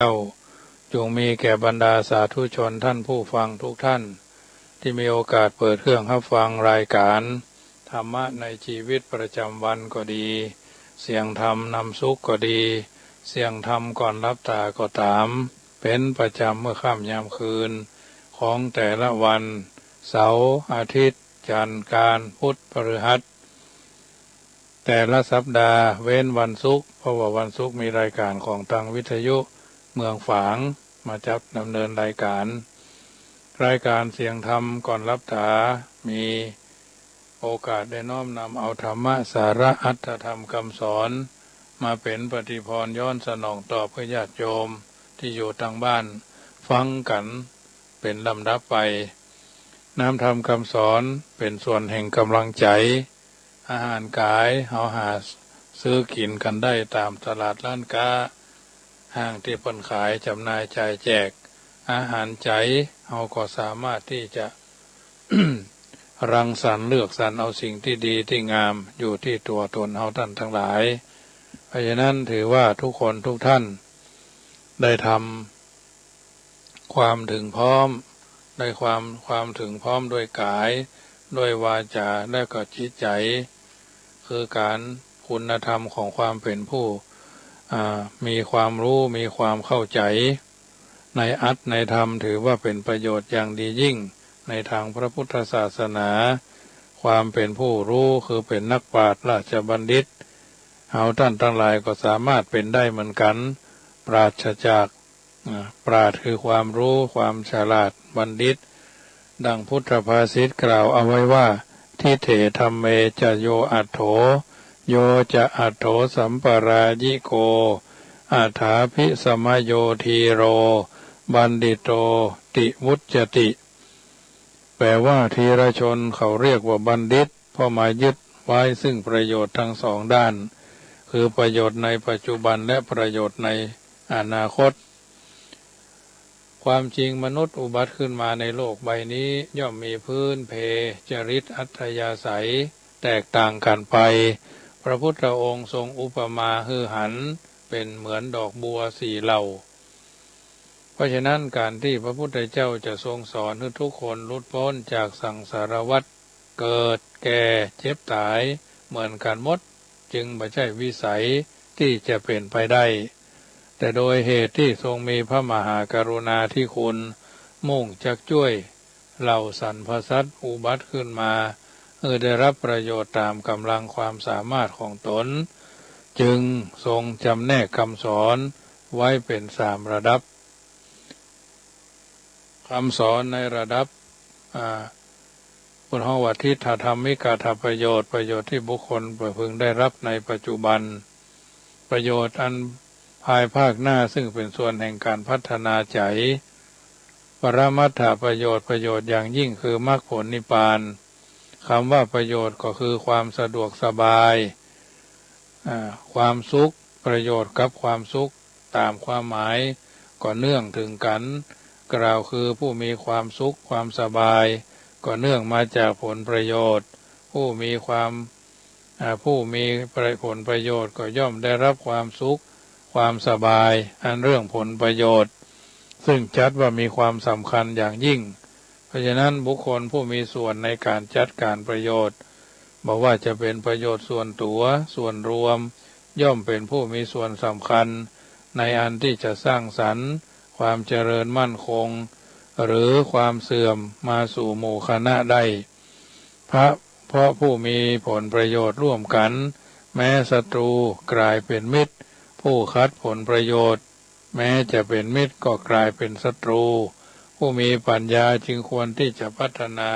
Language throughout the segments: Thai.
เจ้าจงมีแก่บรรดาสาธุชนท่านผู้ฟังทุกท่านที่มีโอกาสเปิดเครื่องรับฟังรายการธรรมะในชีวิตประจำวันก็ดีเสียงธรรมนำสุขก็ดีเสียงธรรมก่อนรับตาก็ตามเป็นประจำเมื่อค่ำยามคืนของแต่ละวันเสาร์อาทิตย์จันทร์การพุธพฤหัสแต่ละสัปดาห์เว้นวันศุกร์เพราะว่าวันศุกร์มีรายการของทางวิทยุเมืองฝางมาจับดำเนินรายการเสียงธรรมก่อนรับตามีโอกาสได้น้อมนำเอาธรรมะสาระอัตถธรรมคำสอนมาเป็นปฏิพรย้อนสนองตอบเพื่อญาติโยมที่อยู่ทางบ้านฟังกันเป็นลำดับไปน้ำธรรมคำสอนเป็นส่วนแห่งกำลังใจอาหารกายเอาหาซื้อกินกันได้ตามตลาดร้านค้าห้างที่เพิ่นขายจำหน่ายจ่ายแจกอาหารใจเราก็สามารถที่จะ รังสรรค์เลือกสรรเอาสิ่งที่ดีที่งามอยู่ที่ตัวตนเราท่านทั้งหลายเพราะฉะนั้นถือว่าทุกคนทุกท่านได้ทำความถึงพร้อมได้ความถึงพร้อมด้วยกายด้วยวาจาและก็จิตใจคือการคุณธรรมของความเป็นผู้มีความรู้มีความเข้าใจในอัตในธรรมถือว่าเป็นประโยชน์อย่างดียิ่งในทางพระพุทธศาสนาความเป็นผู้รู้คือเป็นนักปราชญ์ราชบัณฑิตเอาท่านทั้งหลายก็สามารถเป็นได้เหมือนกันปราศจากปราชญ์คือความรู้ความฉลาดบัณฑิตดังพุทธภาษิตกล่าวเอาไว้ว่าทิเถธัมเมจะโยอัตโถโยจะอัตโถสัมปรายิโกอัฏฐาภิสมโยทีโรบัณฑิโตติวุจจติแปลว่าธีรชนเขาเรียกว่าบัณฑิตเพราะหมายยึดไว้ซึ่งประโยชน์ทั้งสองด้านคือประโยชน์ในปัจจุบันและประโยชน์ในอนาคตความจริงมนุษย์อุบัติขึ้นมาในโลกใบนี้ย่อมมีพื้นเพจริตอัธยาศัยแตกต่างกันไปพระพุทธองค์ทรงอุปมาคือหันเป็นเหมือนดอกบัวสี่เหล่าเพราะฉะนั้นการที่พระพุทธเจ้าจะทรงสอนให้ทุกคนหลุดพ้นจากสังสารวัฏเกิดแก่เจ็บตายเหมือนกันหมดจึงไม่ใช่วิสัยที่จะเป็นไปได้แต่โดยเหตุที่ทรงมีพระมหากรุณาธิคุณมุ่งจักช่วยเหล่าสรรพสัตว์อุบัติขึ้นมาได้รับประโยชน์ตามกำลังความสามารถของตนจึงทรงจำแนกคำสอนไว้เป็น3ระดับคำสอนในระดับพุทธวทิฏฐธรรมิกถประโยชน์ที่บุคคลพึงได้รับในปัจจุบันประโยชน์อันภายภาคหน้าซึ่งเป็นส่วนแห่งการพัฒนาใจปรมัตถประโยชน์อย่างยิ่งคือมรรคผลนิพพานคำว่าประโยชน์ก็คือความสะดวกสบายความสุขประโยชน์กับความสุขตามความหมายก็เนื่องถึงกันกล่าวคือผู้มีความสุขความสบายก็เนื่องมาจากผลประโยชน์ผู้มีผลประโยชน์ก็ย่อมได้รับความสุขความสบายอันเรื่องผลประโยชน์ซึ่งจัดว่ามีความสำคัญอย่างยิ่งเพราะฉะนั้นบุคคลผู้มีส่วนในการจัดการประโยชน์บอกว่าจะเป็นประโยชน์ส่วนตัวส่วนรวมย่อมเป็นผู้มีส่วนสำคัญในอันที่จะสร้างสรรค์ความเจริญมั่นคงหรือความเสื่อมมาสู่หมู่คณะได้เพราะผู้มีผลประโยชน์ร่วมกันแม้ศัตรูกลายเป็นมิตรผู้คัดผลประโยชน์แม้จะเป็นมิตรก็กลายเป็นศัตรูผู้มีปัญญาจึงควรที่จะพัฒนา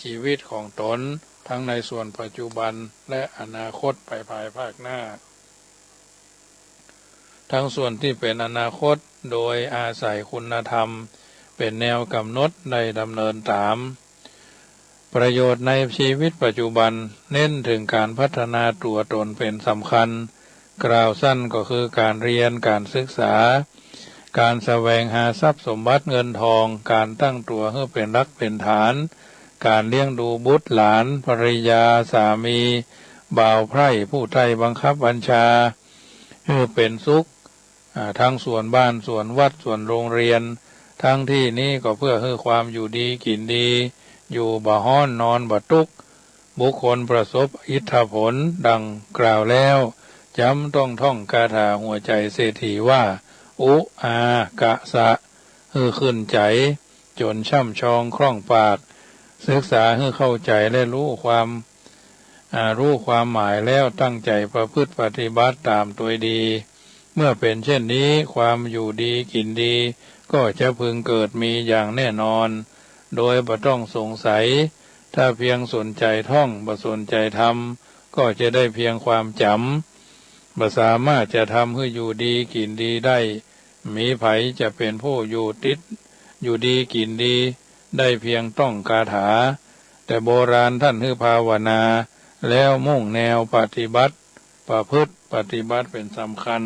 ชีวิตของตนทั้งในส่วนปัจจุบันและอนาคตไปภายภาคหน้าทั้งส่วนที่เป็นอนาคตโดยอาศัยคุณธรรมเป็นแนวกำหนดในดำเนินตามประโยชน์ในชีวิตปัจจุบันเน้นถึงการพัฒนาตัวตนเป็นสำคัญกล่าวสั้นก็คือการเรียนการศึกษาการแสวงหาทรัพย์สมบัติเงินทองการตั้งตัวให้เป็นรักเป็นฐานการเลี้ยงดูบุตรหลานภริยาสามีบ่าวไพร่ผู้ใต้บังคับบัญชาให้เป็นสุข ทั้งส่วนบ้านส่วนวัดส่วนโรงเรียนทั้งที่นี้ก็เพื่อให้ความอยู่ดีกินดีอยู่บ่ฮ้อนนอนบ่ทุกข์บุคคลประสบอิทธผลดังกล่าวแล้วจำต้องท่องคาถาหัวใจเศรษฐีว่าอุอากะสะขึ้นใจจนช่ำชองคล่องปากศึกษาให้เข้าใจและรู้ความหมายแล้วตั้งใจประพฤติปฏิบัติตามตัวดีเมื่อเป็นเช่นนี้ความอยู่ดีกินดีก็จะพึงเกิดมีอย่างแน่นอนโดยบ่ต้องสงสัยถ้าเพียงสนใจท่องบ่สนใจทำก็จะได้เพียงความจำบ่สามารถจะทำให้อยู่ดีกินดีได้มีไผจะเป็นผู้อยู่ดีกินดีได้เพียงต้องคาถาแต่โบราณท่านให้ภาวนาแล้วมุ่งแนวปฏิบัติประพฤติปฏิบัติเป็นสำคัญ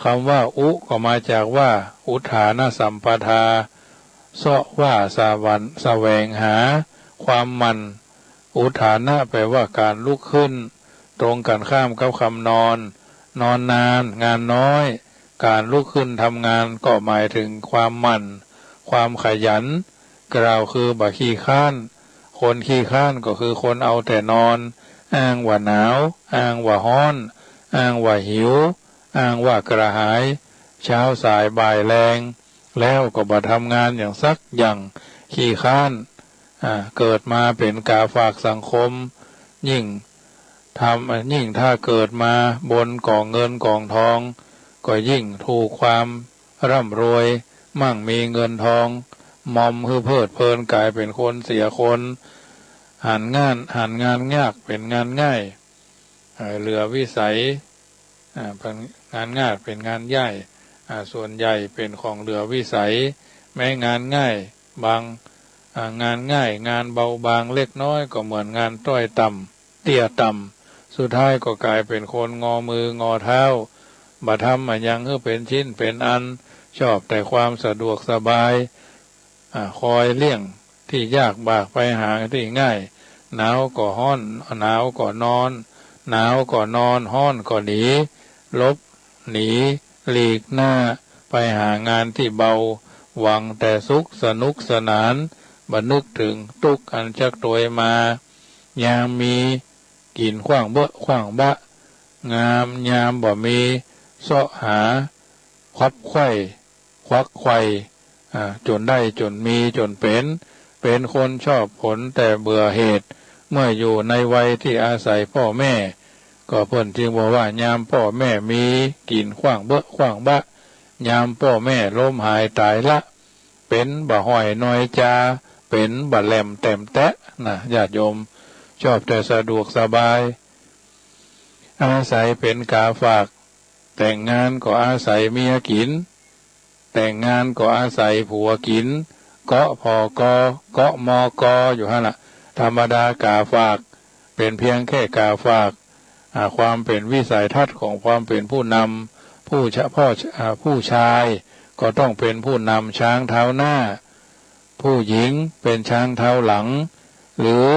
คำว่าอุก็มาจากว่าอุทานสัมปทาเสาะว่าสวรรค์แสวงหาความมันอุทานะแปลว่าการลุกขึ้นตรงกันข้ามกับคำนอนนานงานน้อยการลุกขึ้นทำงานก็หมายถึงความมันความขยันกล่าวคือบ่ขี้ข้านคนขี้ข้านก็คือคนเอาแต่นอนอ้างว่าหนาวอ้างว่าร้อนอ้างว่าหิวอ้างว่ากระหายเช้าสายบ่ายแรงแล้วก็บ่ทำงานอย่างสักอย่างขี้ข้านเกิดมาเป็นกาฝากสังคมยิ่งถ้าเกิดมาบนกองเงินกองทองก็ยิ่งถูกความร่ำรวยมั่งมีเงินทองมอมคือเพลิดเพลินกลายเป็นคนเสียคนหันงานยากเป็นงานง่ายเหลือวิสัยงานง่ายเป็นงานใหญ่ส่วนใหญ่เป็นของเหลือวิสัยแม้งานง่ายงานง่ายงานเบาบางเล็กน้อยก็เหมือนงานต้อยต่ำเตี้ยต่ำสุดท้ายก็กลายเป็นคนงอมืองอเท้าบ่ทำมันยังเป็นชิ้นเป็นอันชอบแต่ความสะดวกสบายคอยเลี่ยงที่ยากบากไปหาที่ง่ายหนาวก็ฮ้อนหนาวก็นอนหนาวก็นอนฮ้อนก็หนีหลีกหน้าไปหางานที่เบาหวังแต่สุขสนุกสนานบ่นึกถึงทุกข์อันจักตัวยมายามมีกินขว้างเบ้อขว้างบะงามยามบ่มีเสาะหาควักไขว่จนได้จนมีจนเป็นคนชอบผลแต่เบื่อเหตุเมื่ออยู่ในวัยที่อาศัยพ่อแม่ก็เพิ่นจึงบอกว่ายามพ่อแม่มีกินขว้างเบ้อขว้างบะยามพ่อแม่ล้มหายตายละเป็นบ่ห้อยน้อยจาเป็นบ่แหลมแต้มแตะญาติโยมชอบแต่สะดวกสบายอาศัยเป็นกาฝากแต่งงานก็อาศัยเมียกินแต่งงานก็อาศัยผัวกินเกาะพอกอเกาะมอกออยู่ฮะล่ะธรรมดากาฝากเป็นเพียงแค่กาฝากความเป็นวิสัยทัศน์ของความเป็นผู้นำผู้ชายก็ต้องเป็นผู้นำช้างเท้าหน้าผู้หญิงเป็นช้างเท้าหลังหรือ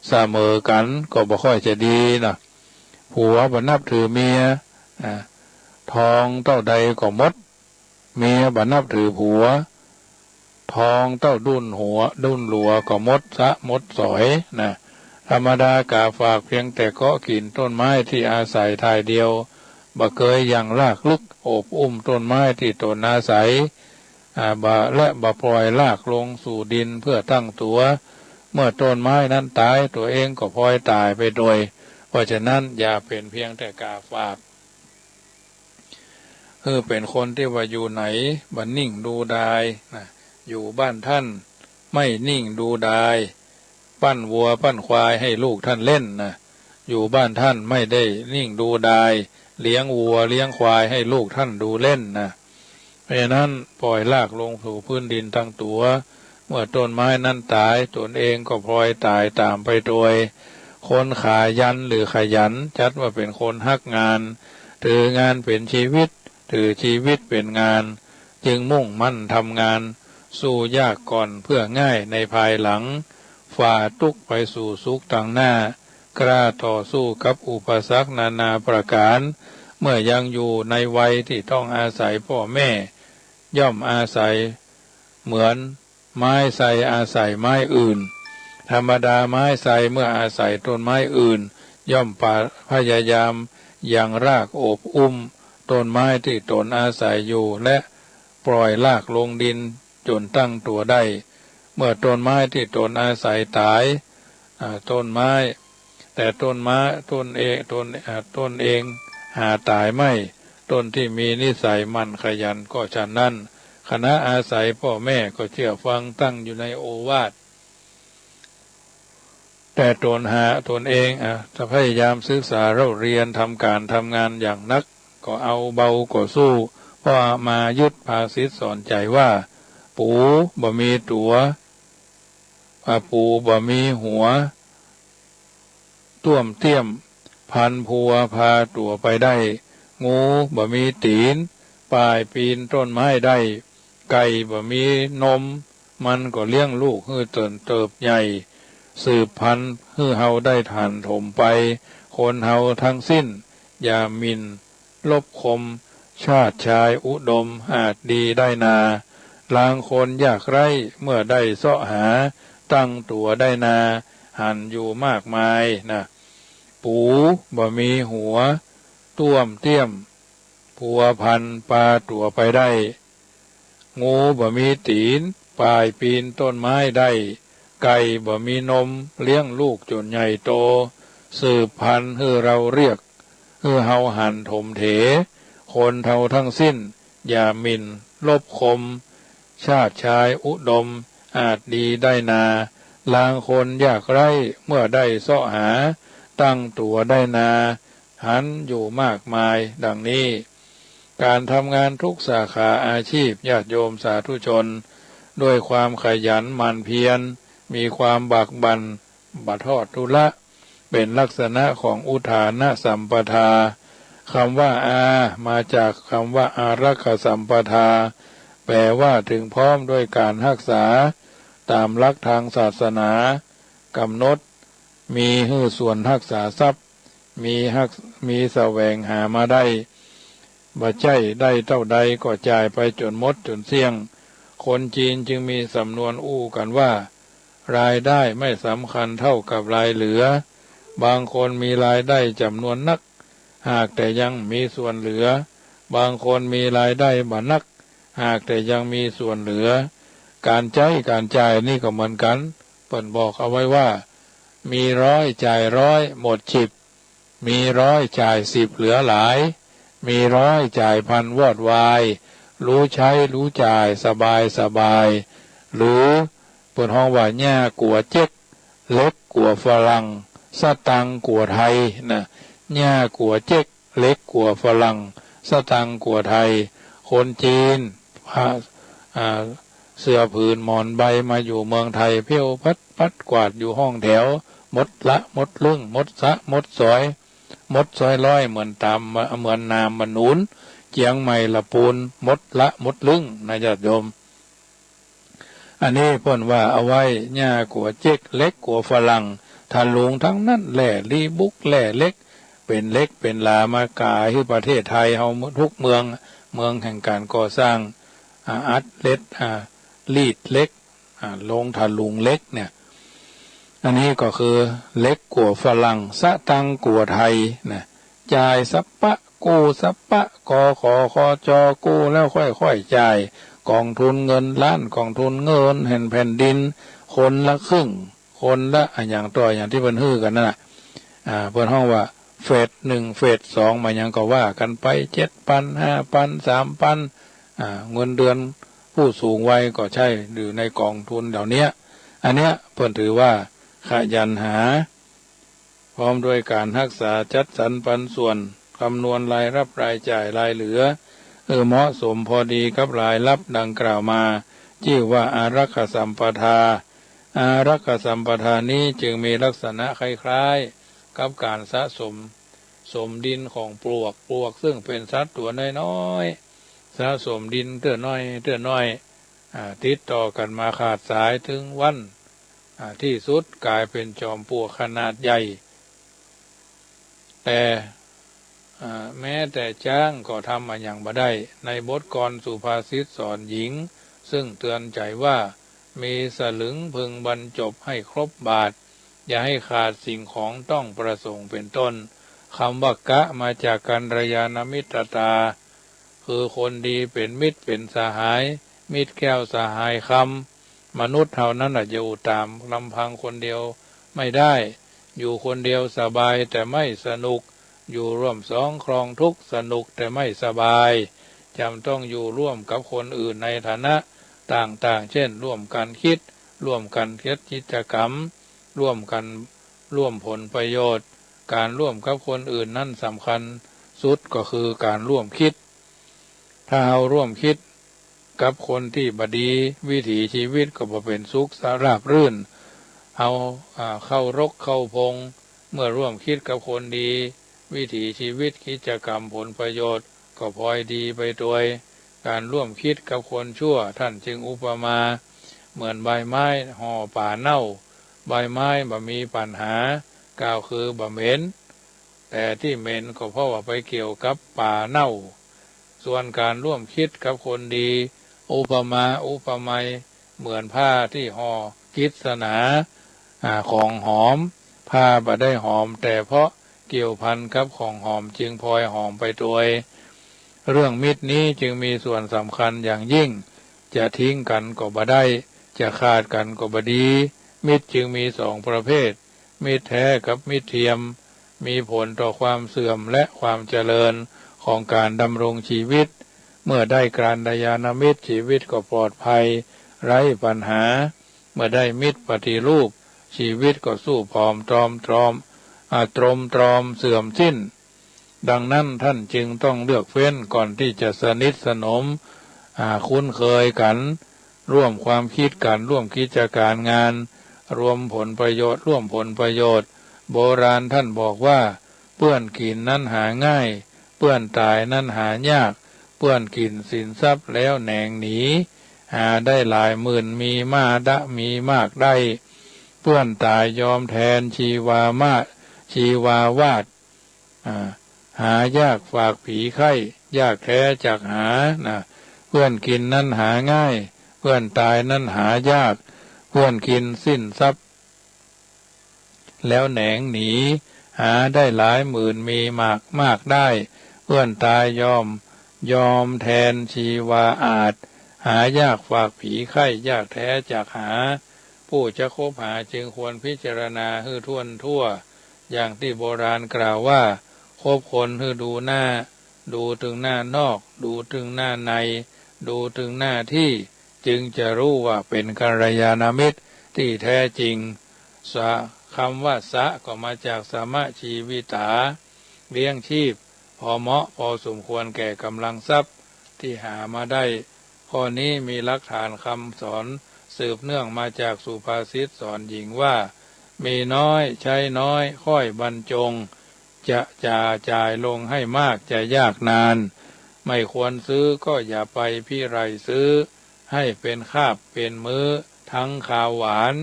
เสมอกันก็บ่ค่อยจะดีนะผัวบ่นับถือเมียทองเต้าใดก็หมดเมียบ่นับถือผัวทองเต้าดุนหลัวก็หมดสอยนะธรรมดากาฝากเพียงแต่เกาะกินต้นไม้ที่อาศัยทายเดียวบ่เคยยังลากลึกโอบอุ้มต้นไม้ที่ตนอาศัยบ่ปล่อยลากลงสู่ดินเพื่อตั้งตัวเมื่อต้นไม้นั้นตายตัวเองก็พลอยตายไปโดยเพราะฉะนั้นอย่าเป็นเพียงแต่กาฝากเป็นคนที่ว่าอยู่ไหนบ่นิ่งดูดายอยู่บ้านท่านไม่นิ่งดูดายปั้นวัวปั้นควายให้ลูกท่านเล่นอยู่บ้านท่านไม่ได้นิ่งดูดายเลี้ยงวัวเลี้ยงควายให้ลูกท่านดูเล่นเพราะฉะนั้นปล่อยลากลงสู่พื้นดินทั้งตัวเมื่อต้นไม้นั้นตายตนเองก็พลอยตายตามไปโดยคนขายันหรือขยันจัดว่าเป็นคนฮักงานถืองานเป็นชีวิตถือชีวิตเป็นงานจึงมุ่งมั่นทำงานสู้ยากก่อนเพื่อง่ายในภายหลังฝ่าทุกข์ไปสู่สุขต่างหน้ากล้าต่อสู้กับอุปสรรคนานาประการ เมื่อยังอยู่ในวัยที่ต้องอาศัยพ่อแม่ย่อมอาศัยเหมือนไม้ไทรอาศัยไม้อื่นธรรมดาไม้ไทรเมื่ออาศัยต้นไม้อื่นย่อมพยายามยังรากโอบอุ้มต้นไม้ที่ตนอาศัยอยู่และปล่อยรากลงดินจนตั้งตัวได้เมื่อต้นไม้ที่ตนอาศัยตายต้นไม้แต่ต้นเองหาตายไม่ต้นที่มีนิสัยมั่นขยันก็ฉะนั้นคณะอาศัยพ่อแม่ก็เชื่อฟังตั้งอยู่ในโอวาทแต่ตนเองจะพยายามศึกษาเรียนทำการทำงานอย่างนักก็เอาเบาก็สู้เพราะมายุดภาษิตสอนใจว่าปูบ่มีตัวปูบ่มีหัวต้วมเตี้ยมพันพัวพาตัวไปได้งูบ่มีตีนป่ายปีนต้นไม้ได้ไก่บ่มีนมมันก็เลี้ยงลูกให้เติบใหญ่สืบพันธุ์ให้เฮาได้ทานถมไปคนเฮาทั้งสิ้นอย่าหมิ่นลบคมชาติชายอุดมอาจดีได้นาลางคนยากไร้เมื่อได้เสาะหาตั้งตัวได้นาหันอยู่มากมายนะปูบ่มีหัวต้วมเตี้ยมพัวพันปลาตัวไปได้งูบ่มีตีนป่ายปีนต้นไม้ได้ไก่บ่มีนมเลี้ยงลูกจนใหญ่โตสืบพันธุ์ให้เราเรียกให้เฮาหันถมเถคนเท่าทั้งสิ้นอย่าหมิ่นลบคมชาติชายอุดมอาจดีได้นาลางคนยากไร้เมื่อได้เสาะหาตั้งตัวได้นาหันอยู่มากมายดังนี้การทำงานทุกสาขาอาชีพญาติโยมสาธุชนด้วยความขยันหมั่นเพียรมีความบากบั่นบัดทอดทุละเป็นลักษณะของอุทานสัมปทาคำว่ามาจากคำว่าอารักขสัมปทาแปลว่าถึงพร้อมด้วยการรักษาตามหลักทางศาสนากำหนดมีให้ส่วนรักษาทรัพย์มีแสวงหามาได้บ่ใจได้เท่าใดก็จ่ายไปจนหมดจนเสี่ยงคนจีนจึงมีสำนวนอู้กันว่ารายได้ไม่สำคัญเท่ากับรายเหลือบางคนมีรายได้จำนวนนักหากแต่ยังมีส่วนเหลือบางคนมีรายได้บ่นักหากแต่ยังมีส่วนเหลือการใช้การจ่ายนี่ก็เหมือนกันเปิ่นบอกเอาไว้ว่ามี100จ่าย100หมด10มี100จ่าย10เหลือหลายมี100จ่าย1,000วอดวายรู้ใช้รู้จ่ายสบายหรือเปิ่นห้องว่าหญ้ากัวเจ๊กเล็กกัวฝรั่งสตังกัวไทยนะหญ้ากัวเจ๊กเล็กกัวฝรั่งสตังกัวไทยคนจีนเสื้อผืนหมอนใบมาอยู่เมืองไทยเพี้ยวพัดกวาดอยู่ห้องแถวมดละมดลึ่งมดสะมดสอยมดซอยร้อยเหมือนนามมนุนเจียงใหม่ละปูนมดละมดลึ่งนะญาติโยมอันนี้เพิ่นว่าเอาไว้หญ้ากัวเจ๊กเล็กกัวฝรั่งทะลุงทั้งนั้นแหล่ลีบุกแหล่เล็กเป็นเล็กเป็นลามากายที่ประเทศไทยเฮาทุกเมืองแห่งการก่อสร้างอัดเล็ดลีดเล็กลงทะลุงเล็กเนี่ยอันนี้ก็คือเล็กกัวฝรั่งสะตังกัวไทยนะจ่ายสัปปะกู้สัปปะกอขอคอจอกู้แล้วค่อยจ่ายกองทุนเงินล้านกองทุนเงินแผ่นดินคนละครึ่งคนละอย่างตัวอย่างที่เพิ่นฮื้อกันนั่นน่ะเพิ่นห้องว่าเฟส1เฟส2มายังก็ว่ากันไป7,000 5,000 3,000เงินเดือนผู้สูงวัยก็ใช่อยู่ในกองทุนเหล่านี้อันเนี้ยเพิ่นถือว่าขยันหาพร้อมด้วยการรักษาจัดสรรปันส่วนคำนวณรายรับรายจ่ายรายเหลือเหมาะสมพอดีกับรายรับดังกล่าวมาชื่อว่าอารักขสัมปทาอารักขสัมปทานี้จึงมีลักษณะคล้ายๆกับการสะสมดินของปลวกซึ่งเป็นสัตว์ตัวน้อยๆสะสมดินเตื้อน้อยติดต่อกันมาขาดสายถึงวันที่สุดกลายเป็นจอมปลวกขนาดใหญ่แต่ แม้แต่จ้างก็ทำมาอย่างบ่ได้ในบทกลสุภาษิตสอนหญิงซึ่งเตือนใจว่ามีสลึงพึงบรรจบให้ครบบาทอย่าให้ขาดสิ่งของต้องประสงค์เป็นต้นคำว่ากะมาจากกัลยาณมิตรตาคือคนดีเป็นมิตรเป็นสหายมิตรแก้วสหายคำมนุษย์เท่านั้นอยู่ตามลำพังคนเดียวไม่ได้อยู่คนเดียวสบายแต่ไม่สนุกอยู่ร่วมสองครองทุกข์สนุกแต่ไม่สบายจำต้องอยู่ร่วมกับคนอื่นในฐานะต่างๆเช่นร่วมกันคิดร่วมกันเฮ็ดกิจกรรมร่วมกันร่วมผลประโยชน์การร่วมกับคนอื่นนั่นสำคัญสุดก็คือการร่วมคิดถ้าเราร่วมคิดกับคนที่บดีวิถีชีวิตก็บ่เป็นสุขสราบรื่นเอาเข้ารกเข้าพงเมื่อร่วมคิดกับคนดีวิถีชีวิตกิจกรรมผลประโยชน์ก็พลอยดีไปด้วยการร่วมคิดกับคนชั่วท่านจึงอุปมาเหมือนใบไม้ห่อป่าเน่าใบไม้บ่มีปัญหากล่าวคือบ่เหม็นแต่ที่เหม็นก็เพราะว่าไปเกี่ยวกับป่าเน่าส่วนการร่วมคิดกับคนดีอุปมาอุปไมยเหมือนผ้าที่ห่อกิษณาของหอมผ้าบ่ได้หอมแต่เพราะเกี่ยวพันกับของหอมจึงพลอยหอมไปด้วยเรื่องมิตรนี้จึงมีส่วนสำคัญอย่างยิ่งจะทิ้งกันก็บ่ได้จะขาดกันก็บ่ดีมิตรจึงมีสองประเภทมิตรแท้กับมิตรเทียมมีผลต่อความเสื่อมและความเจริญของการดำรงชีวิตเมื่อได้กัลยาณมิตรชีวิตก็ปลอดภัยไร้ปัญหาเมื่อได้มิตรปฏิรูปชีวิตก็สู้ผอมตรอมตรอมตรมเสื่อมสิ้นดังนั้นท่านจึงต้องเลือกเฟ้นก่อนที่จะสนิทสนมคุ้นเคยกันร่วมความคิดกันร่วมกิจการงานรวมผลประโยชน์ร่วมผลประโยชน์โบราณท่านบอกว่าเปื้อนกินนั้นหาง่ายเปื้อนตายนั้นหายากเปื้อนกินสินทรัพย์แล้วแหนงหนีหาได้หลายหมื่นมีมีมากได้เปื้อนตายยอมแทนชีวาวาดหายากฝากผีไข้ยากแท้จากหาเพื่อนกินนั้นหาง่ายเพื่อนตายนั้นหายากเพื่อนกินสิ้นทรัพย์แล้วแหนงหนีหาได้หลายหมื่นมีมากได้เพื่อนตายยอมแทนชีวาอาจหายากฝากผีไข้ยากแท้จากหาผู้จะคบหาจึงควรพิจารณาให้ทั่วอย่างที่โบราณกล่าวว่าคบคนให้ดูหน้าดูถึงหน้านอกดูถึงหน้าในดูถึงหน้าที่จึงจะรู้ว่าเป็นกัลยาณมิตรที่แท้จริงคำว่าสะก็มาจากสมะชีวิตาเลี้ยงชีพพอเหมาะพอสมควรแก่กำลังทรัพย์ที่หามาได้ข้อนี้มีหลักฐานคำสอนสืบเนื่องมาจากสุภาษิตสอนหญิงว่ามีน้อยใช้น้อยค่อยบรรจงจะจ่ายลงให้มากจะยากนานไม่ควรซื้อก็อย่าไปพี่ไรซื้อให้เป็นคาบเป็นมื้อทั้งข้าวหวาน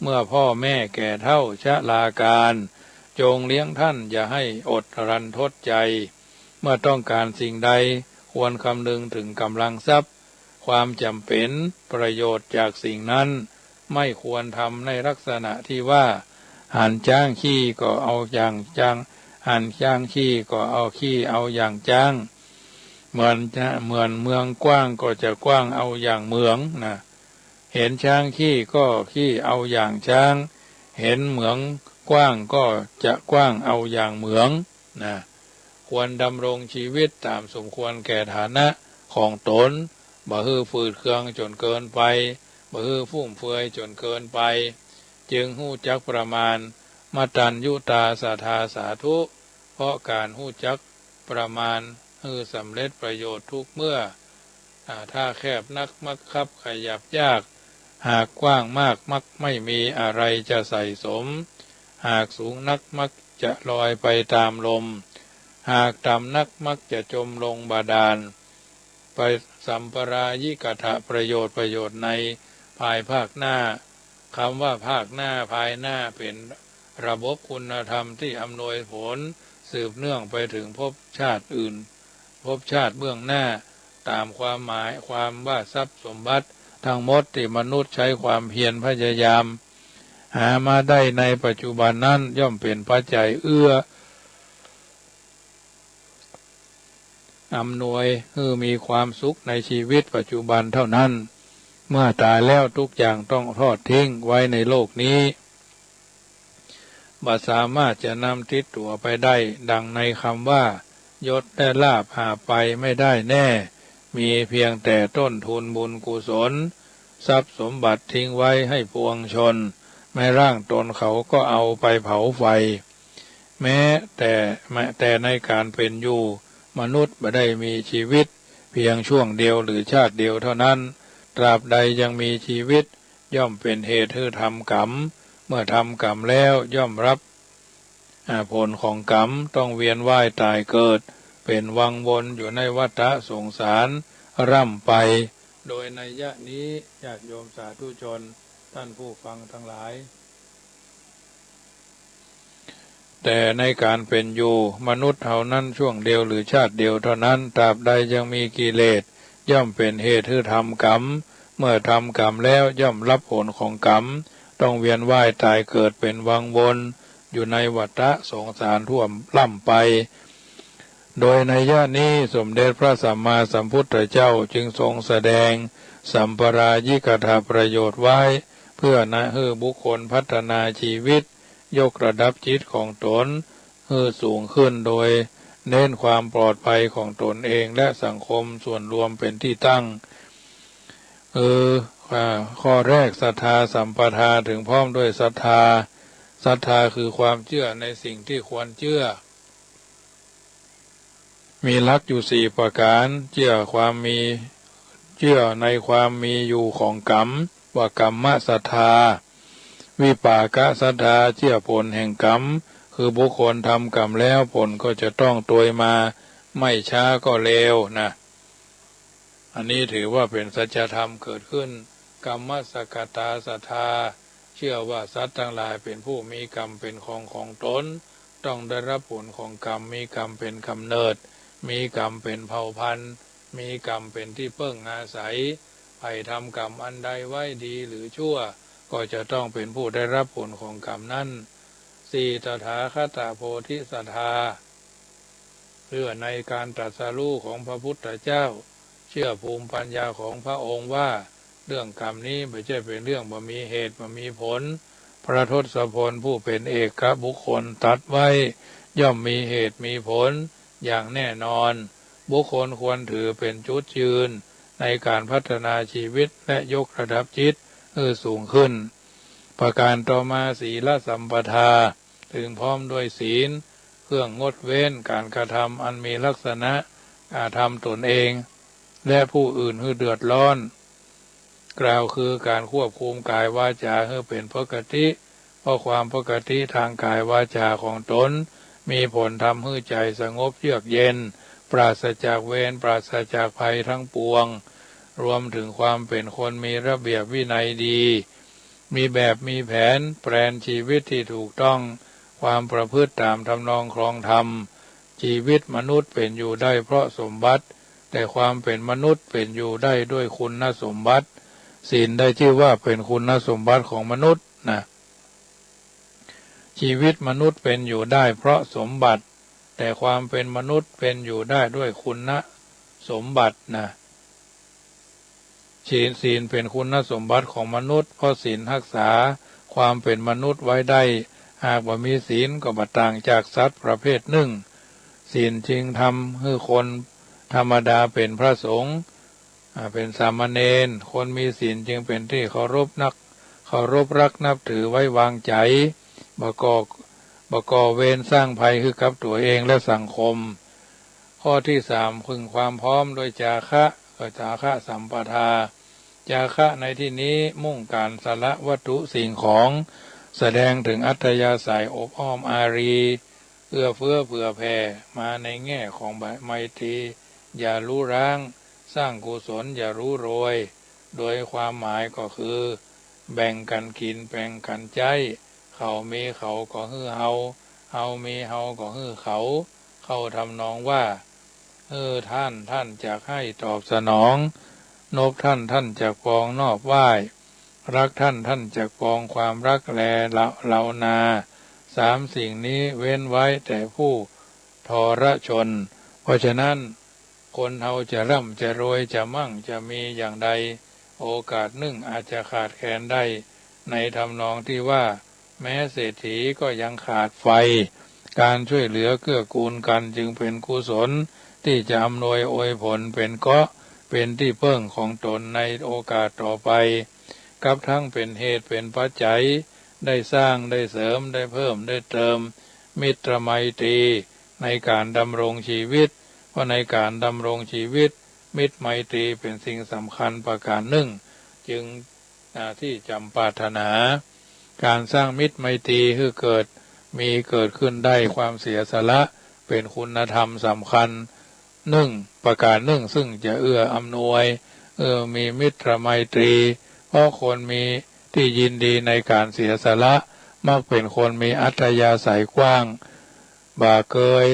เมื่อพ่อแม่แก่เฒ่าชราการจงเลี้ยงท่านอย่าให้อดรันทดใจเมื่อต้องการสิ่งใดควรคำนึงถึงกำลังทรัพย์ความจำเป็นประโยชน์จากสิ่งนั้นไม่ควรทำในลักษณะที่ว่าหันจ้างขี้ก็เอาอย่างจ้างหันจ้างขี้ก็เอาขี้เอาอย่างจ้างเหมือนเมืองกว้างก็จะกว้างเอาอย่างเมืองเห็นช้างขี้ก็ขี้เอาอย่างช้างเห็นเหมืองกว้างก็จะกว้างเอาอย่างเหมืองควรดำรงชีวิตตามสมควรแก่ฐานะของตนบ่ฮือฝืดเคืองจนเกินไปบ่ฮือฟุ่มเฟือยจนเกินไปจึงหู้จักประมาณมตัญญูตาสัทธาสาธุเพราะการหู้จักประมาณฮือสำเร็จประโยชน์ทุกเมื่อถ้าแคบนักมักคับขยับยากหากกว้างมากมักไม่มีอะไรจะใส่สมหากสูงนักมักจะลอยไปตามลมหากต่ำนักมักจะจมลงบาดาลไปสัมปรายิกถะประโยชน์ในภายภาคหน้าคำว่าภาคหน้าภายหน้าเป็นระบบคุณธรรมที่อำนวยผล สืบเนื่องไปถึงภพชาติอื่นภพชาติเบื้องหน้าตามความหมายความว่าทรัพย์สมบัติทั้งหมดที่มนุษย์ใช้ความเพียรพยายามหามาได้ในปัจจุบันนั้นย่อมเป็นปัจจัยเอื้ออำนวยให้มีความสุขในชีวิตปัจจุบันเท่านั้นเมื่อตายแล้วทุกอย่างต้องทอดทิ้งไว้ในโลกนี้บ่สามารถจะนำติดตัวไปได้ดังในคำว่ายศและลาภหาไปไม่ได้แน่มีเพียงแต่ต้นทุนบุญกุศลทรัพย์สมบัติทิ้งไว้ให้ปวงชนแม้ร่างตนเขาก็เอาไปเผาไฟแม้แต่ในการเป็นอยู่มนุษย์ไม่ได้มีชีวิตเพียงช่วงเดียวหรือชาติเดียวเท่านั้นตราบใดยังมีชีวิตย่อมเป็นเหตุให้ทำกรรมเมื่อทำกรรมแล้วย่อมรับผลของกรรมต้องเวียนว่ายตายเกิดเป็นวังวนอยู่ในวัฏสงสารร่ำไปโดยนัยยะนี้ญาติโยมสาธุชนท่านผู้ฟังทั้งหลายแต่ในการเป็นอยู่มนุษย์เท่านั้นช่วงเดียวหรือชาติเดียวเท่านั้นตราบใดยังมีกิเลสย่อมเป็นเหตุให้ทำกรรมเมื่อทำกรรมแล้วย่อมรับผลของกรรมต้องเวียนว่ายตายเกิดเป็นวังวนอยู่ในวัฏสงสารท่วมล่ำไปโดยในย่านี้สมเด็จพระสัมมาสัมพุทธเจ้าจึงทรงแสดงสัมปรายิกถาประโยชน์ไว้เพื่อให้บุคคลพัฒนาชีวิตยกระดับจิตของตนให้สูงขึ้นโดยเน้นความปลอดภัยของตนเองและสังคมส่วนรวมเป็นที่ตั้งข้อแรกศรัทธาสัมปทาถึงพร้อมด้วยศรัทธาคือความเชื่อในสิ่งที่ควรเชื่อมีหลักอยู่4ประการเชื่อในความมีอยู่ของกรรมว่ากรรมศรัทธาวิปากศรัทธาเชื่อผลแห่งกรรมคือบุคคลทำกรรมแล้วผลก็จะต้องตวยมาไม่ช้าก็เร็วนะอันนี้ถือว่าเป็นสัจธรรมเกิดขึ้นกรรมสกตาศรัทธาเชื่อว่าสัตว์ทั้งหลายเป็นผู้มีกรรมเป็นของตนต้องได้รับผลของกรรมมีกรรมเป็นกำเนิดมีกรรมเป็นเผ่าพันธุ์มีกรรมเป็นที่พึ่งอาศัยใครทำกรรมอันใดไว้ดีหรือชั่วก็จะต้องเป็นผู้ได้รับผลของกรรมนั้น4ตถาคตโพธิศรัทธาเพื่อในการตรัสรู้ของพระพุทธเจ้าเชื่อภูมิปัญญาของพระองค์ว่าเรื่องกรรมนี้ไม่ใช่เป็นเรื่องบ่มีเหตุบ่มีผลพระทศพลผู้เป็นเอกบุคคลตรัสไว้ย่อมมีเหตุมีผลอย่างแน่นอนบุคคลควรถือเป็นจุดยืนในการพัฒนาชีวิตและยกระดับจิตให้สูงขึ้นประการต่อมาศีลสัมปทาถึงพร้อมด้วยศีลเครื่องงดเว้นการกระทำอันมีลักษณะทำตนเองและผู้อื่นให้เดือดร้อนกล่าวคือการควบคุมกายวาจาให้เป็นปกติเพราะความปกติทางกายวาจาของตนมีผลทำให้ใจสงบเยือกเย็นปราศจากเวรปราศจากภัยทั้งปวงรวมถึงความเป็นคนมีระเบียบวินัยดีมีแบบมีแผนแปลนชีวิตที่ถูกต้องความประพฤติตามทำนองครองธรรมชีวิตมนุษย์เป็นอยู่ได้เพราะสมบัติแต่ความเป็นมนุษย์เป็นอยู่ได้ด้วยคุณสมบัติศีลได้ชื่อว่าเป็นคุณสมบัติของมนุษย์นะชีวิตมนุษย์เป็นอยู่ได้เพราะสมบัติแต่ความเป็นมนุษย์เป็นอยู่ได้ด้วยคุณสมบัตินะศีลเป็นคุณสมบัติของมนุษย์เพราะศีลรักษาความเป็นมนุษย์ไว้ได้หากว่ามีศีลก็บ่ต่างจากสัตว์ประเภทหนึ่งศีลจึงทำให้คนธรรมดาเป็นพระสงฆ์เป็นสามเณรคนมีศีลจึงเป็นที่เคารพรักนับถือไว้วางใจบ่ก่อเวรสร้างภัยคือกับตัวเองและสังคมข้อที่3พึงความพร้อมโดยจาคะสัมปทาจาคะในที่นี้มุ่งการสละวัตถุสิ่งของแสดงถึงอัธยาศัยอบอ้อมอารีเอื้อเฟื้อเผื่อแผ่มาในแง่ของไมตรีอย่ารู้ร้างสร้างกุศลอย่ารู้โรยโดยความหมายก็คือแบ่งกันกินแบ่งกันใจเขามีเขาก็ฮือเฮา เฮามีเฮาก็ฮื้อเขาเข้าทำนองว่าท่านจะให้ตอบสนองนบท่านจะปองนอบไหว้รักท่านจะปองความรักแลเรานาสามสิ่งนี้เว้นไว้แต่ผู้ทรชนเพราะฉะนั้นคนเฮาจะร่ำจะรวยจะมั่งจะมีอย่างใดโอกาสหนึ่งอาจจะขาดแคลนได้ในทำนองที่ว่าแม้เศรษฐีก็ยังขาดไฟการช่วยเหลือเกื้อกูลกันจึงเป็นกุศลที่จะอำนวยอวยผลเป็นเป็นที่เพิ่งของตนในโอกาสต่อไปกับทั้งเป็นเหตุเป็นปัจจัยได้สร้างได้เสริมได้เพิ่มได้เติมมิตรไมตรีในการดำรงชีวิตเพราะในการดำรงชีวิตมิตรไมตรีเป็นสิ่งสำคัญประการหนึ่งจึงที่จำปรารถนาการสร้างมิตรไมตรีคือเกิดขึ้นได้ความเสียสละเป็นคุณธรรมสำคัญหนึ่งประการหนึ่งซึ่งจะเอื้ออำนวยมีมิตรไมตรีเพราะคนมีที่ยินดีในการเสียสละมักเป็นคนมีอัธยาศัยกว้างบ่าเกย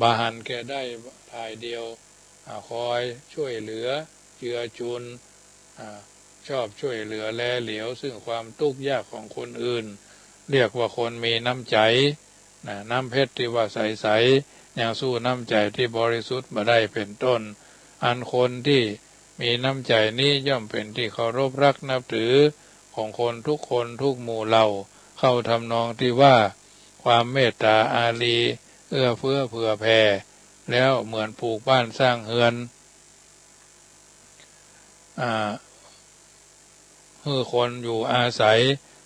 บาหันแก่ได้ภายเดียวคอยช่วยเหลือเจือจุนชอบช่วยเหลือแลเหลียวซึ่งความทุกข์ยากของคนอื่นเรียกว่าคนมีน้ำใจน้ำเพชรที่ว่าใสๆยังสู้น้ำใจที่บริสุทธิ์มาได้เป็นต้นอันคนที่มีน้ำใจนี้ย่อมเป็นที่เคารพรักนับถือของคนทุกคนทุกหมู่เหล่าเข้าทำนองที่ว่าความเมตตาอารีเอื้อเฟื้อเผื่อแผ่แล้วเหมือนปลูกบ้านสร้างเฮือนคนอยู่อาศัย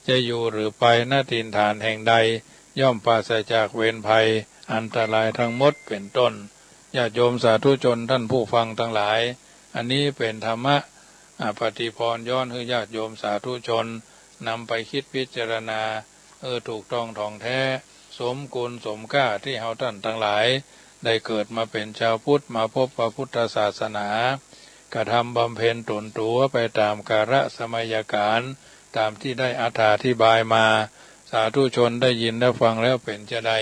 จะอยู่หรือไปณถิ่นฐานแห่งใดย่อมปราศจากเวรภัยอันตรายทั้งหมดเป็นต้นญาติโยมสาธุชนท่านผู้ฟังทั้งหลายอันนี้เป็นธรรมะปฏิพรย้อนให้ญาติโยมสาธุชนนำไปคิดพิจารณาถูกต้องท่องแท้สมกุลสมค่าที่เฮาท่านทั้งหลายได้เกิดมาเป็นชาวพุทธมาพบพระพุทธศาสนากระทำบำเพ็ญตนตัวไปตามกาลสมัยการตามที่ได้อธิบายมาสาธุชนได้ยินได้ฟังแล้วเป็นจะได้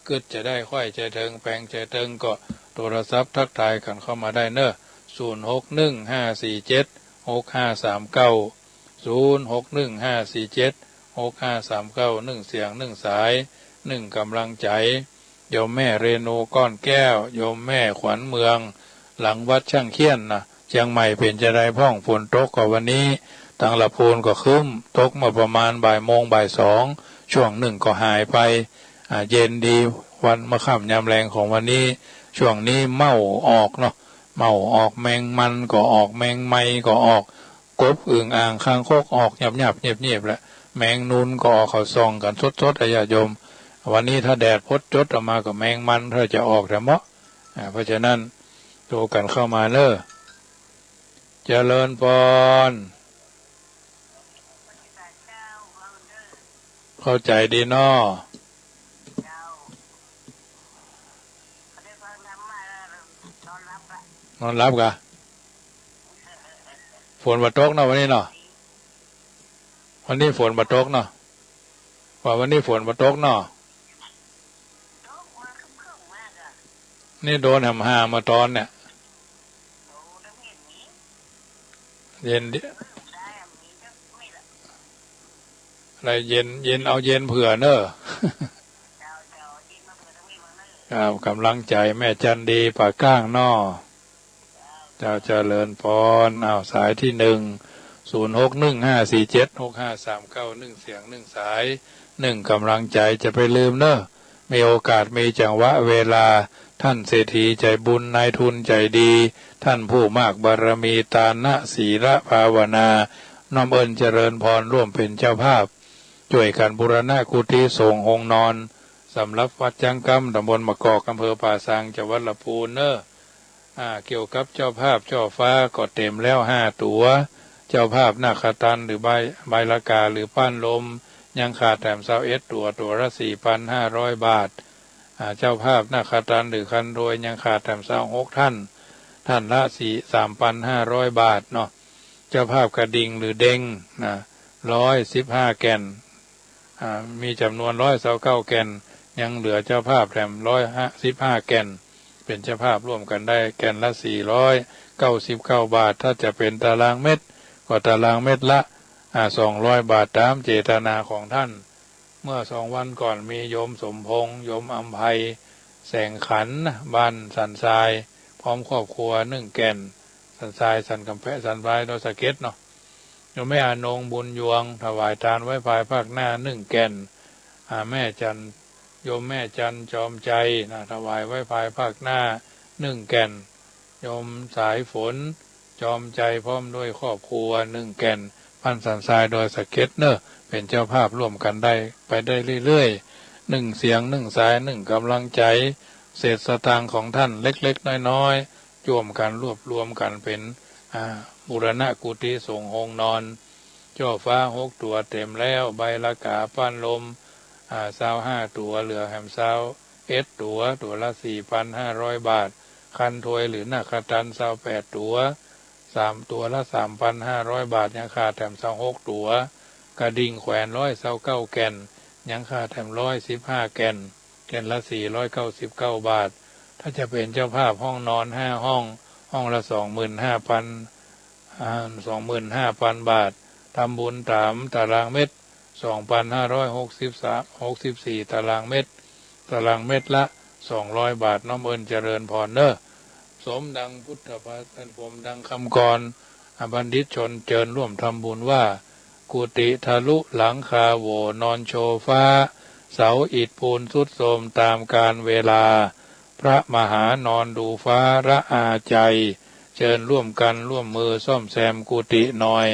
กึศจะได้ค่อยใจเทิงแปลงใจเทิงก็โทรศัพท์ทักทายกันเข้ามาได้เนอะ0615476539 0615476539 1เสียง1สาย1กำลังใจโยมแม่เรนูก้อนแก้วโยมแม่ขวัญเมืองหลังวัดช่างเคียนนะเชียงใหม่เป็นจะได้พ่องฝนตกกว่าวันนี้ทางละพูนก็คึ้มตกมาประมาณบ่ายโมงบ่ายสองช่วงหนึ่งก็หายไปเย็นดีวันมะค่ำยามแรงของวันนี้ช่วงนี้เมาออกเนาะเมาออกแมงมันก็ออกแมงไม้ก็ออกกบอึ่งอ่างคางคกออกหยับเงียบแล้วแมงนูนก็ออกเขาซองกันสดญาติโยมวันนี้ถ้าแดดพดจดออกมากับแมงมันถ้าจะออกแต่เมาะเพราะฉะนั้นดูกันเข้ามาเนอะเจริญพรเข้าใจดีเนาะนอนรับกะฝนบัดตกเนาะวันนี้เนาะวันนี้ฝนบัดตกเนาะว่าวันนี้ฝนบัดตกเนาะนี่โดนหำหามาตอนเนี่ยเย็นอะไรเย็นเอาเย็นเผื่อเนอะครับกำลังใจแม่จันดีปากก้างนอเจ้าเจริญพรสายที่0615476539 1เสียง1สาย1กำลังใจจะไปลืมเนอะมีโอกาสมีจังหวะเวลาท่านเศรษฐีใจบุญนายทุนใจดีท่านผู้มากบารมีตานะศีลภาวนาน้อมเอิญเจริญพรร่วมเป็นเจ้าภาพช่วยกันบูรณะกุฏิสงฆ์ห้องนอนสำหรับวัดจังกำตำบลมะกอกอำเภอป่าซางจังหวัดลำพูนเนอะเกี่ยวกับเจ้าภาพช่อฟ้าก็เต็มแล้ว5 ตัวเจ้าภาพนาคตันหรือใบละกาหรือป้านลมยังขาดแถม21 ตัวละ 4,500 บาทเจ้าภาพนาคตันหรือคันโดยยังขาดแถม26 ท่านละ 3,500 บาทเนาะเจ้าภาพกระดิ่งหรือเด้ง115 แก่น มีจำนวน129 แก่นยังเหลือเจ้าภาพแถม115 แก่นเป็นเจ้าภาพร่วมกันได้แก่นละ499 บาทถ้าจะเป็นตารางเม็ดก็ตารางเม็ดละ200 บาทตามเจตนาของท่านเมื่อ2 วันก่อนมีโยมสมพงษ์โยมอัมไพแสงขันบ้านสันทรายพร้อมครอบครัว1 แก่นสันทรายสันกำแพสันทรายโดยสะเก็ตเนาะโยมแม่อานงบุญยวงถวายทานไว้ภายภาคหน้า1 แก่นแม่จันโยมแม่จันจอมใจถวายไว้ภายภาคหน้า1 แก่นโยมสายฝนจอมใจพร้อมด้วยครอบครัว1 แก่นพันสันทรายโดยสะเก็ตเนอะเป็นเจ้าภาพร่วมกันได้ไปได้เรื่อยๆ1 เสียง1 สาย1 กำลังใจเศษสตางค์ของท่านเล็กๆน้อยๆร่วมกันรวบรวมกันเป็นบูรณะกุฏิสงฆ์ห้องนอนจ่อฟ้า6 ตัวเต็มแล้วใบละกาป้านลม25 ตัวเหลือแหมตัวละ 4,500 บาทคันถวยหรือนาคตัน28 ตัว3 ตัวละ 3,500 บาทยังขาดแถม26 ตัวกระดิ่งแขวน129 แก่นยังขาดแถม115 แก่นละ499 บาทถ้าจะเป็นเจ้าภาพห้องนอน5 ห้องละ 25,000 บาททำบุญตามตารางเม็ด2,564 ตารางเม็ดละ200 บาทน้อมเอิญเจริญพรเนอสมดังพุทธภาษิตผมดังคำกรบัณฑิตชนเจิญร่วมทำบุญว่ากุฏิทะลุหลังคาโหวนอนโชฟ้าเสาอิฐปูนทรุดโทรมตามกาลเวลาพระมหานอนดูฟ้าระอาใจเชิญร่วมกันร่วมมือซ่อมแซมกุฏิหน่อย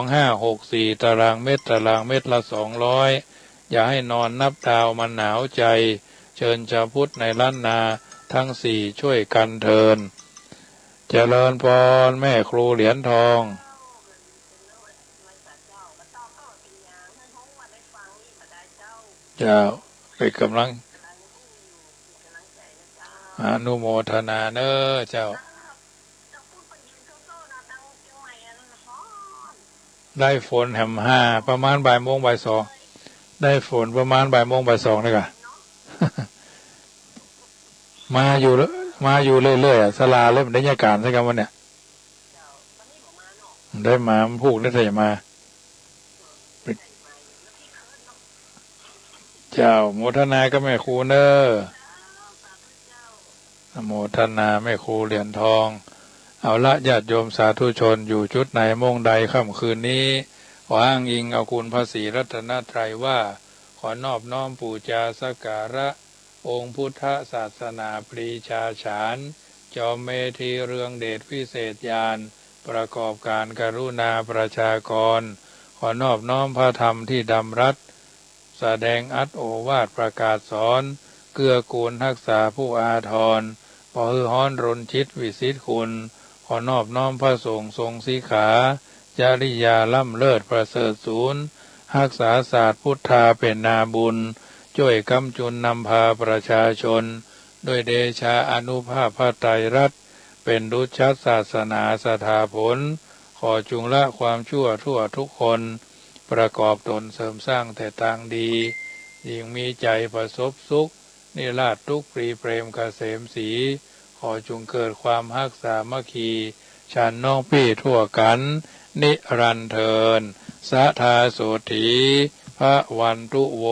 2564 ตารางเม็ดละ200อย่าให้นอนนับดาวมันหนาวใจเชิญชาวพุทธในล้านนาทั้ง4ช่วยกันเทินเจริญพรแม่ครูเหรียญทองเจ้าเป็นกำลังอนุโมทนาเนอเจ้าได้ฝนแหม5ประมาณบ่าย 1 บ่าย 2ได้ฝนประมาณบ่าย 1 บ่าย 2นี่ค่ะมาอยู่เรื่อยๆศาลาเล่มได้ยาการใช่กันวันเนี่ยได้มาพูกได้ใส่มาเจ้าโมทนาก็แม่ครูเนอโมทนาแม่ครูเหรียญทองเอาละญาติโยมสาธุชนอยู่จุดไหนโมงใดค่ำคืนนี้ขออ้างอิงเอาคุณพระศรีรัตนตรัยว่าขอนอบน้อมปูชาสักการะองค์พุทธศาสนาปรีชาฉานจอมเมธีเรืองเดชวิเศษญาณประกอบการกรุณาประชากรขอนอบน้อมพระธรรมที่ดำรัสแสดงอัตโอวาทประกาศสอนเกื้อกูลรักษาผู้อาทรปหือฮ้อนรนชิตวิสิทธิคุณขอนอบน้อมพระสงฆ์ทรงสีขาจาริยาล่ำเลิศประเสริฐศูนย์รักษาศาสตร์พุทธาเป็นนาบุญช่วยกำจุนนำพาประชาชนด้วยเดชาอนุภาพพระไตรรัตน์เป็นดุจชัดศาสนาสถาผลขอจุงละความชั่วทั่วทุกคนประกอบตนเสริมสร้างแต่ทางดียิ่งมีใจประสบสุขนิราชทุกปรีเปรมเกษมศรีขอจงเกิดความรักสามัคคีฉันน้องพี่ทั่วกันนิรันดร์เทินสะทาโสถีพระวันตุโว